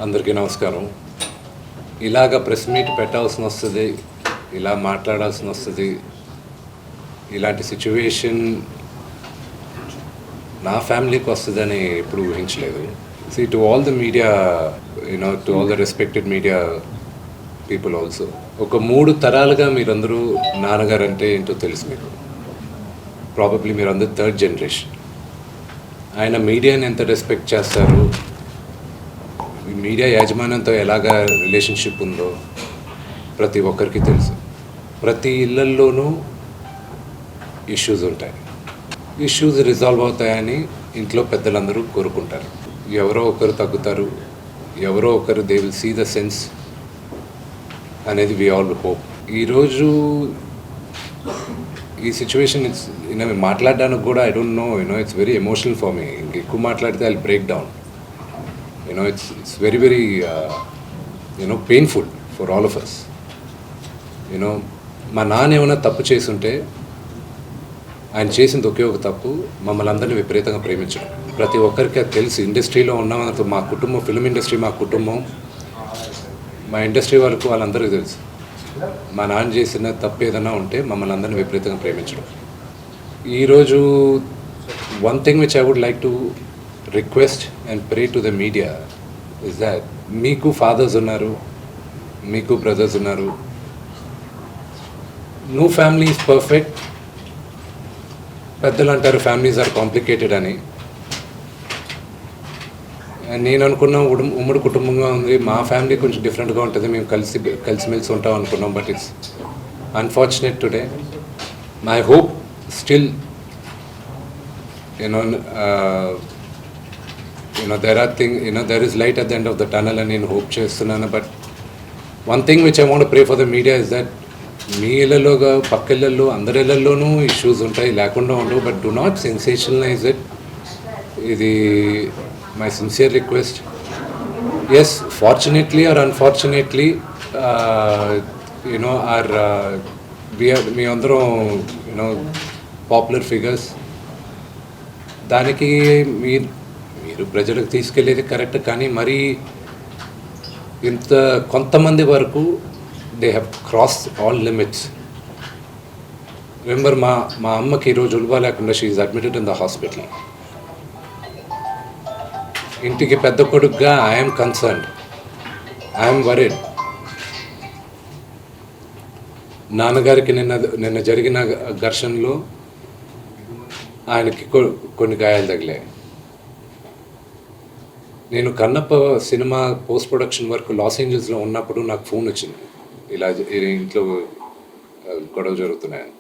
అందరికీ నమస్కారం. ఇలాగ ప్రెస్ మీట్ పెట్టాల్సిన వస్తుంది, ఇలా మాట్లాడాల్సిన వస్తుంది, ఇలాంటి సిచ్యువేషన్ నా ఫ్యామిలీకి వస్తుందని ఎప్పుడు ఊహించలేదు. See to all the media, to all the respected media people also, ఒక 3 తరాలుగా మీరందరూ నాన్నగారు అంటే ఏంటో తెలుసు మీకు. ప్రాబబ్లీ మీరందరూ 3rd జనరేషన్. ఆయన మీడియాని ఎంత రెస్పెక్ట్ చేస్తారు, మీడియా యాజమాన్యంతో ఎలాగా రిలేషన్షిప్ ఉందో ప్రతి ఒక్కరికి తెలుసు. ప్రతి ఇళ్ళల్లోనూ ఇష్యూస్ ఉంటాయి. ఇష్యూస్ రిజాల్వ్ అవుతాయని ఇంట్లో పెద్దలందరూ కోరుకుంటారు. ఎవరో ఒకరు తగ్గుతారు, ఎవరో ఒకరు they will see the sense అనేది వి ఆల్ హోప్. ఈరోజు ఈ సిచ్యువేషన్ మాట్లాడడానికి కూడా I don't know, it's very emotional for me. ఎక్కువ మాట్లాడితే I break down. It's very, very, painful for all of us. మా నాన్న ఏమైనా తప్పు చేసుంటే ఆయన చేసింది ఒకే ఒక తప్పు, మమ్మల్ని అందరినీ విపరీతంగా ప్రేమించడం. ప్రతి ఒక్కరికి అది తెలుసు. ఇండస్ట్రీలో ఉన్న మా కుటుంబం, ఫిల్మ్ ఇండస్ట్రీ మా కుటుంబం, మా ఇండస్ట్రీ వాళ్ళందరికీ తెలుసు. మా నాన్న చేసిన తప్పు ఏదైనా ఉంటే మమ్మల్ని అందరినీ విపరీతంగా ప్రేమించడం. ఈరోజు one thing which I would like to request and pray to the media is that మీకు ఫాదర్స్ ఉన్నారు, మీకు బ్రదర్స్ ఉన్నారు. No family is perfect. పెద్దలు అంటారు ఫ్యామిలీస్ ఆర్ కాంప్లికేటెడ్ అని. నేను అనుకున్న ఉమ్మడి కుటుంబంగా ఉంది, మా ఫ్యామిలీ కొంచెం డిఫరెంట్గా ఉంటుంది, మేము కలిసిమెలిసి ఉంటాం అనుకున్నాం. But it's unfortunate today. My hope still there is light at the end of the tunnel అని నేను హోప్ చేస్తున్నాను. But one thing which I want pray for the media is that మీ ఇళ్ళలోగా పక్క ఇళ్ళల్లో అందరి ఇళ్ళల్లోనూ ఇష్యూస్ ఉంటాయి, లేకుండా ఉండవు. But do not sensationalise it. ఇది my sincere request. Yes, fortunately or unfortunately మీ అందరం పాపులర్ ఫిగర్స్. దానికి మీరు ప్రజలకు తీసుకెళ్ళేది కరెక్ట్, కానీ మరి ఇంత కొంతమంది వరకు they have cross all limits. Remember, మా అమ్మకి ఈరోజు ఉల్వా లేకుండా she is admitted in the hospital. ఇంటికి పెద్ద కొడుకుగా ఐఎమ్ కన్సర్న్డ్, ఐఎమ్ వరీడ్. నాన్నగారికి నిన్న జరిగిన ఘర్షణలో ఆయనకి కొన్ని గాయాలు తగిలాయి. నేను కన్నప్ప సినిమా పోస్ట్ ప్రొడక్షన్ వరకు లాస్ ఏంజల్స్లో ఉన్నప్పుడు నాకు ఫోన్ వచ్చింది, ఇలా ఇంట్లో గొడవ జరుగుతున్నాయని.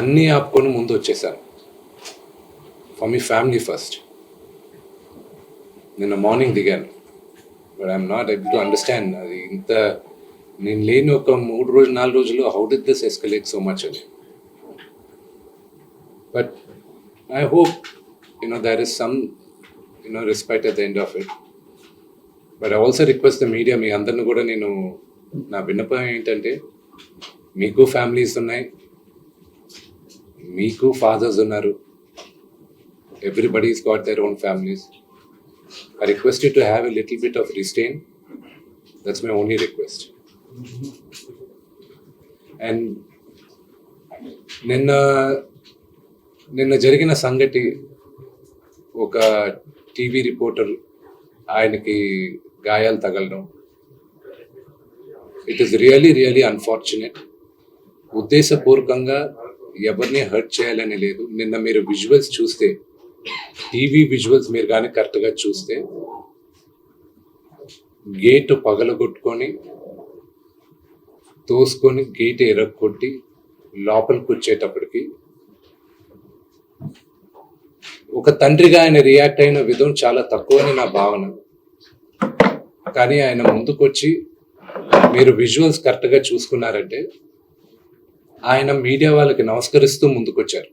అన్నీ ఆపుకొని ముందు వచ్చేసాను. For me family first. నిన్న మార్నింగ్ దిగాను. But I'm not able to understand అది ఇంత నేను లేని ఒక 3-4 రోజులు how did this escalate so much అని. But I hope there is some respect at the end of it. But I also request the media, మీ అందరిని కూడా నేను నా విన్నపం ఏంటంటే, మీకు ఫ్యామిలీస్ ఉన్నాయి, మీకు ఫాదర్స్ ఉన్నారు, everybody's got their own families. I request you to have a little bit of restraint. That's my only request. And నిన్న జరిగిన సంగతి, ఒక టీవీ రిపోర్టర్ ఆయనకి గాయాలు తగలడం, it is really really unfortunate. ఉద్దేశపూర్వకంగా ఎవరిని హర్ట్ చేయాలని లేదు. నిన్న మీరు విజువల్స్ చూస్తే, టీవీ విజువల్స్ మీరు కానీ కరెక్ట్గా చూస్తే, గేటు పగలగొట్టుకొని తోసుకొని గేట్ ఎరగొట్టి లోపలికి వచ్చేటప్పటికి ఒక తండ్రిగా ఆయన రియాక్ట్ అయిన విధం చాలా తక్కువని నా భావన. కానీ ఆయన ముందుకొచ్చి మీరు విజువల్స్ కరెక్ట్గా చూసుకున్నారంటే, ఆయన మీడియా వాళ్ళకి నమస్కరిస్తూ ముందుకొచ్చారు.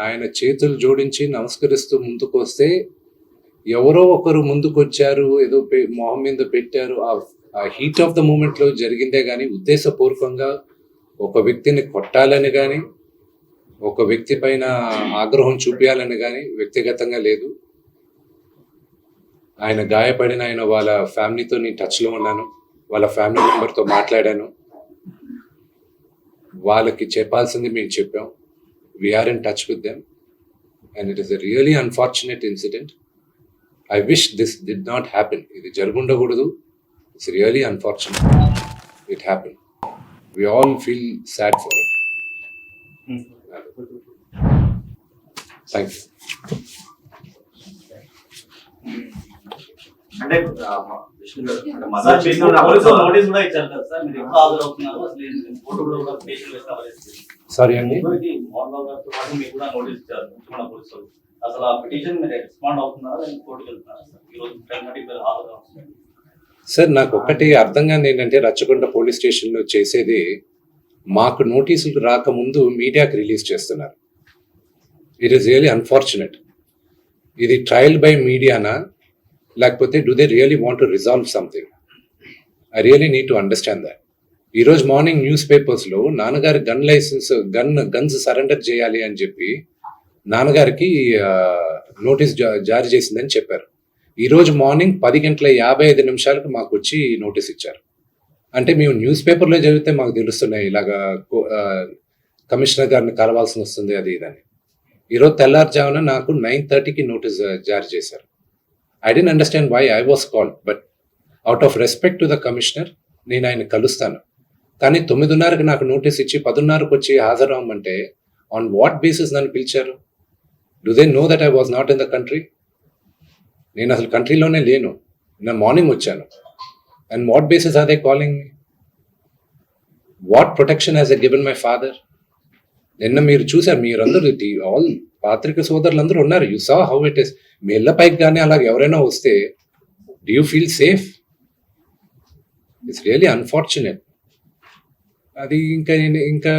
ఆయన చేతులు జోడించి నమస్కరిస్తూ ముందుకు వస్తే, ఎవరో ఒకరు ముందుకొచ్చారు, ఏదో మొహం మీద పెట్టారు, ఆ హీట్ ఆఫ్ ద మూమెంట్లో జరిగిందే కానీ ఉద్దేశపూర్వకంగా ఒక వ్యక్తిని కొట్టాలని కానీ ఒక వ్యక్తి పైన ఆగ్రహం చూపించాలని కానీ వ్యక్తిగతంగా లేదు. ఆయన గాయపడిన ఆయన వాళ్ళ ఫ్యామిలీతో నేను టచ్లో ఉన్నాను, వాళ్ళ ఫ్యామిలీ మెంబర్తో మాట్లాడాను, వాళ్ళకి చెప్పాల్సింది మేము చెప్పాం. We're in touch with them and it is a really unfortunate incident. I wish this did not happen. ఇది జరుగుండకూడదు. It's really unfortunate it happen. We all feel sad for it. Thank you. అంటే విష్ణు గారు, అంటే mother పోలీసులు notice కూడా ఇచ్చారు కదా sir, మీరు ఎప్పుడు హాజరవుతున్నారు, అసలు కోర్టులో కూడా పిటిషన్ వేసుకోవాలి. సారీ అండి, మోహన్ గారితో పాటు మీకు కూడా నోటీస్ ఇచ్చారు ముఖ్యమైన పోలీసులు. అసలు ఆ పిటిషన్ మీరు రెస్పాండ్ అవుతున్నారా, నేను కోర్టుకు వెళ్తున్నారా సార్? ఈరోజు 10:30 మీరు హాజరవుతున్నారు సార్. నాకు ఒక్కటి అర్థం కాదు ఏంటంటే, రచ్చకొండ పోలీస్ స్టేషన్లో చేసేది, మాకు నోటీసులు రాకముందు మీడియాకి రిలీజ్ చేస్తున్నారు. It is really unfortunate. ఇది ట్రయల్ బై మీడియానా, లేకపోతే do they really want to resolve something? I really need to understand that. ఈరోజు మార్నింగ్ న్యూస్ పేపర్స్లో నాన్నగారి గన్స్ సరెండర్ చేయాలి అని చెప్పి నాన్నగారికి నోటీస్ జారీ చేసిందని చెప్పారు. ఈరోజు మార్నింగ్ 10:55 మాకు వచ్చి నోటీస్ ఇచ్చారు. అంటే మేము న్యూస్ పేపర్లో చదివితే మాకు తెలుస్తున్నాయి ఇలాగా కమిషనర్ గారిని కలవాల్సి వస్తుంది అది ఇదని. ఈరోజు తెల్లారుజామున నాకు 9:30కి నోటీస్ జారీ చేశారు. I didn't understand why I was called, but out of respect to the commissioner నేను ఆయన కలుస్తాను. కానీ 9:30కి నాకు నోటీస్ ఇచ్చి 10:30కి వచ్చి హాజరవ్వమంటే ఆన్ వాట్ బేసిస్ నన్ను పిలిచారు? Do they know that I was not in the country? నేను అసలు కంట్రీలోనే లేను. నేను మార్నింగ్ వచ్చాను. And what basis are they calling me? What protection has a given my father? నిన్న మీరు చూసారు, మీరందరూ ఆల్ పాత్రిక సోదరులందరూ ఉన్నారు. You saw how it is. మీ ఇళ్ళ పైకి కానీ అలాగ ఎవరైనా వస్తే do you feel safe? It's really unfortunate. అది ఇంకా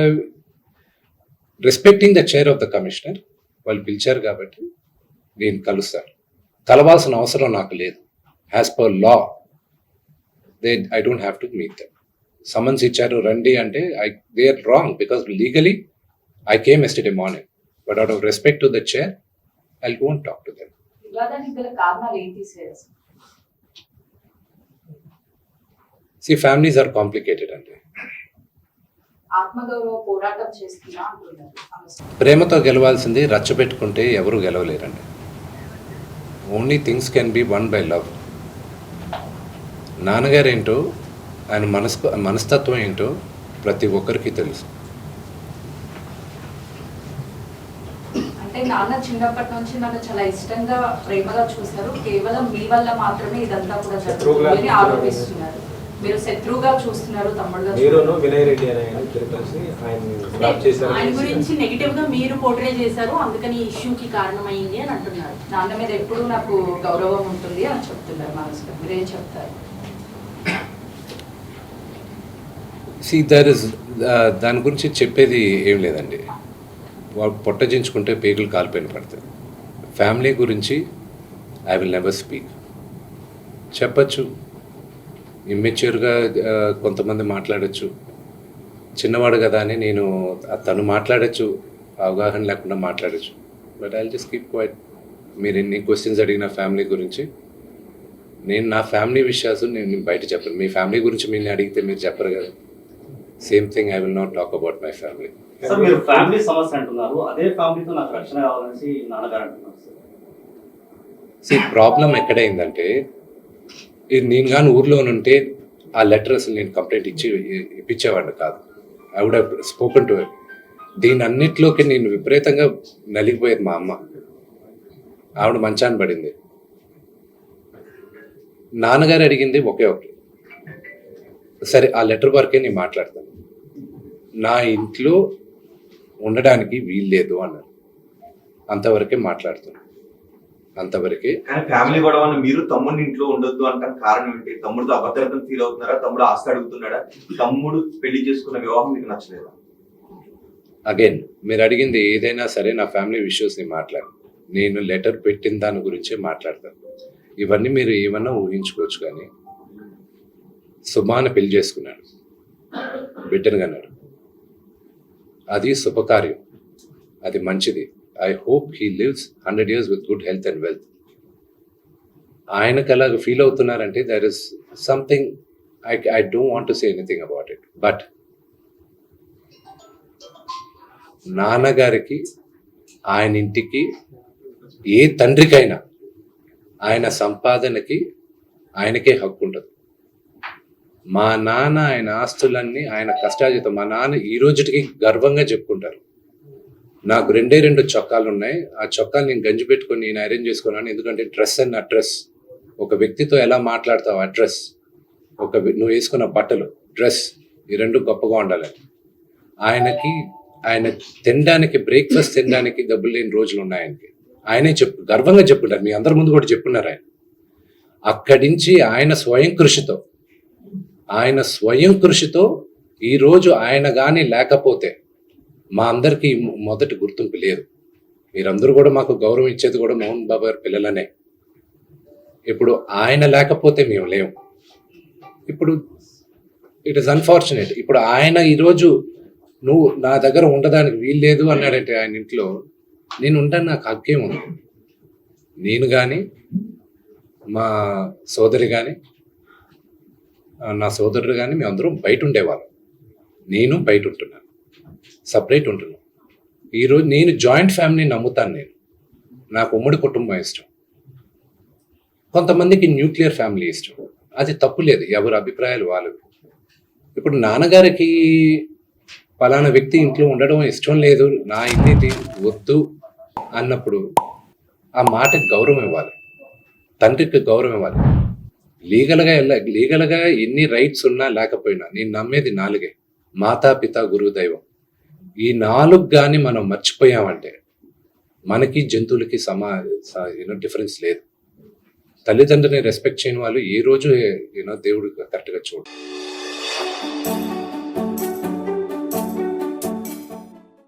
respecting the chair of the commissioner, వాళ్ళు పిలిచారు కాబట్టి నేను కలుస్తాను. కలవాల్సిన అవసరం నాకు లేదు. As per law I don't have to meet them. Summons ఇచ్చారు రండి అంటే they are wrong, because legally I came yesterday morning, but out of respect to the chair I go and talk to them. See, families are complicated అండి. ప్రేమతో గెలవాల్సింది రచ్చబెట్టుకుంటే ఎవరు గెలవలేరండి. Only things can be won by love. నాన్నగారు ఏంటో, ఆయన మనస్తత్వం ఏంటో ప్రతి ఒక్కరికి తెలుసు. అంటే నాన్న చిన్నప్పటి నుంచి నన్ను చాలా ఇష్టంగా ప్రేమగా చూశారు. కేవలం మీ వల్ల మాత్రమే ఇదంతా కూడా జరుగుతుందని ఆరోపిస్తున్నారు. మీరు శత్రువుగా చూస్తున్నారు, తమ్ముడుగా. ఆయన గురించి నెగిటివ్ గా మీరు పోర్ట్రే చేశారు, అందుకని ఇష్యూకి కారణమైంది అని అంటున్నారు. నాన్న మీద ఎప్పుడు నాకు గౌరవం ఉంటుంది అని చెప్తున్నారు మనసులో. మీరేం చెప్తారు? దాని గురించి చెప్పేది ఏం లేదండి. వాడు పొట్టజించుకుంటే పేగులు కాలిపోయిన పడుతుంది. ఫ్యామిలీ గురించి ఐ విల్ నెవర్ స్పీక్. చెప్పచ్చు, ఇమ్మెచ్యూర్గా కొంతమంది మాట్లాడచ్చు, చిన్నవాడు కదా అని నేను తను మాట్లాడచ్చు, అవగాహన లేకుండా మాట్లాడచ్చు. But I just keep quiet. మీరు ఎన్ని క్వశ్చన్స్ అడిగిన ఫ్యామిలీ గురించి, నేను నా ఫ్యామిలీ విషయాలు నేను బయట చెప్పను. మీ ఫ్యామిలీ గురించి మీరు అడిగితే మీరు చెప్పరు కదా. Same thing, I will not talk about my family. Sir, మీరు ఫ్యామిలీ సమస్య అంటున్నారు, అదే ఫ్యామిలీతో నాకు రక్షణ కావాలని నాన్నగారు అంటున్నారు సార్. ప్రాబ్లం ఎక్కడైందంటే, నేను కానీ ఊర్లో ఉంటే ఆ లెటర్ అసలు నేను కంప్లైంట్ ఇప్పించేవాడిని కాదు. I would have spoken to it. దీని అన్నిట్లోకి నేను విపరీతంగా నలిగిపోయేది. మా అమ్మ, ఆవిడ మంచాన్ని పడింది. నాన్నగారు అడిగింది ఒకే ఒకటి, సరే ఆ లెటర్ వరకే నేను మాట్లాడతాను, నా ఇంట్లో ఉండడానికి వీల్లేదు అన్నారు. అంతవరకే మాట్లాడుతాను, అంతవరకే. కానీ ఫ్యామిలీ గొడవ మీరు తమ్ముడిని ఇంట్లో ఉండొద్దు అంటారు, కారణం ఏంటి? తమ్ముడితో అభద్రతను ఫీల్ అవుతున్నారా? తమ్ముడు ఆస్తి అడుగుతున్నాడా? తమ్ముడు పెళ్లి చేసుకున్న వివాహం మీకు నచ్చలేదా? అగైన్ మీరు అడిగింది ఏదైనా సరే నా ఫ్యామిలీ ఇష్యూస్ని మాట్లాడు. నేను లెటర్ పెట్టిన దాని గురించే మాట్లాడతాను. ఇవన్నీ మీరు ఏమన్నా ఊహించుకోవచ్చు. కానీ సుమాని పెళ్లి చేసుకున్నాడు, బిడ్డను కన్నాడు, అది శుభకార్యం. అది మంచిది. I hope he lives 100 years with good health and wealth. ఆయనకు అలాగ ఫీల్ అవుతున్నారంటే there is something I don't want to say anything about it. But నాన్నగారికి, ఆయన ఇంటికి, ఏ తండ్రికైనా ఆయన సంపాదనకి ఆయనకే హక్కు ఉంటుంది. మా నాన్న ఆయన ఆస్తులన్నీ ఆయన కష్టార్జితం. మా నాన్న ఈ రోజుకి గర్వంగా చెప్పుకుంటారు, నాకు 2 చొక్కాలు ఉన్నాయి, ఆ చొక్కాలు నేను గంజి పెట్టుకొని నేను అరేంజ్ చేసుకున్నాను. ఎందుకంటే డ్రెస్ అండ్ అడ్రస్, ఒక వ్యక్తితో ఎలా మాట్లాడతావు అడ్రస్, నువ్వు వేసుకున్న బట్టలు డ్రెస్, ఈ 2 గొప్పగా ఉండాలని. ఆయన తినడానికి, బ్రేక్ఫాస్ట్ తినడానికి డబ్బులు లేని రోజులు ఉన్నాయి ఆయనకి. ఆయనే గర్వంగా చెప్పుకుంటారు, మీ అందరి ముందు కూడా చెప్పున్నారు. ఆయన అక్కడి నుంచి ఆయన స్వయం కృషితో ఈరోజు ఆయన కానీ లేకపోతే మా అందరికీ మొదటి గుర్తింపు లేదు. మీరందరూ కూడా మాకు గౌరవం ఇచ్చేది కూడా మోహన్ బాబు గారి పిల్లలనే. ఇప్పుడు ఆయన లేకపోతే మేము లేము. ఇప్పుడు ఇట్ ఈస్ అన్ఫార్చునేట్. ఇప్పుడు ఆయన ఈరోజు నువ్వు నా దగ్గర ఉండడానికి వీలు లేదు అన్నాడంటే ఆయన ఇంట్లో, నేను ఉంటాను, నాకు హక్కేం ఉంది. నేను కానీ, మా సోదరి కానీ, నా సోదరుడు కానీ, మేమందరం బయట ఉండేవాళ్ళం. నేను బయట ఉంటున్నాను, సపరేట్ ఉంటున్నాను. ఈరోజు నేను జాయింట్ ఫ్యామిలీని నమ్ముతాను. నాకు ఉమ్మడి కుటుంబం ఇష్టం. కొంతమందికి న్యూక్లియర్ ఫ్యామిలీ ఇష్టం, అది తప్పు లేదు, ఎవరి అభిప్రాయాలు వాళ్ళు. ఇప్పుడు నాన్నగారికి పలానా వ్యక్తి ఇంట్లో ఉండడం ఇష్టం లేదు, నా ఇంటికి వద్దు అన్నప్పుడు ఆ మాటకి గౌరవం ఇవ్వాలి, తండ్రికి గౌరవం ఇవ్వాలి. లీగల్గా ఎన్ని రైట్స్ ఉన్నా లేకపోయినా నేను నమ్మేది 4: మాతా, పిత, గురువు, దైవం. ఈ 4 కానీ మనం మర్చిపోయామంటే మనకి జంతువులకి డిఫరెన్స్ లేదు. తల్లిదండ్రులని రెస్పెక్ట్ చేయని వాళ్ళు ఏ రోజు దేవుడు కరెక్ట్గా చూడు.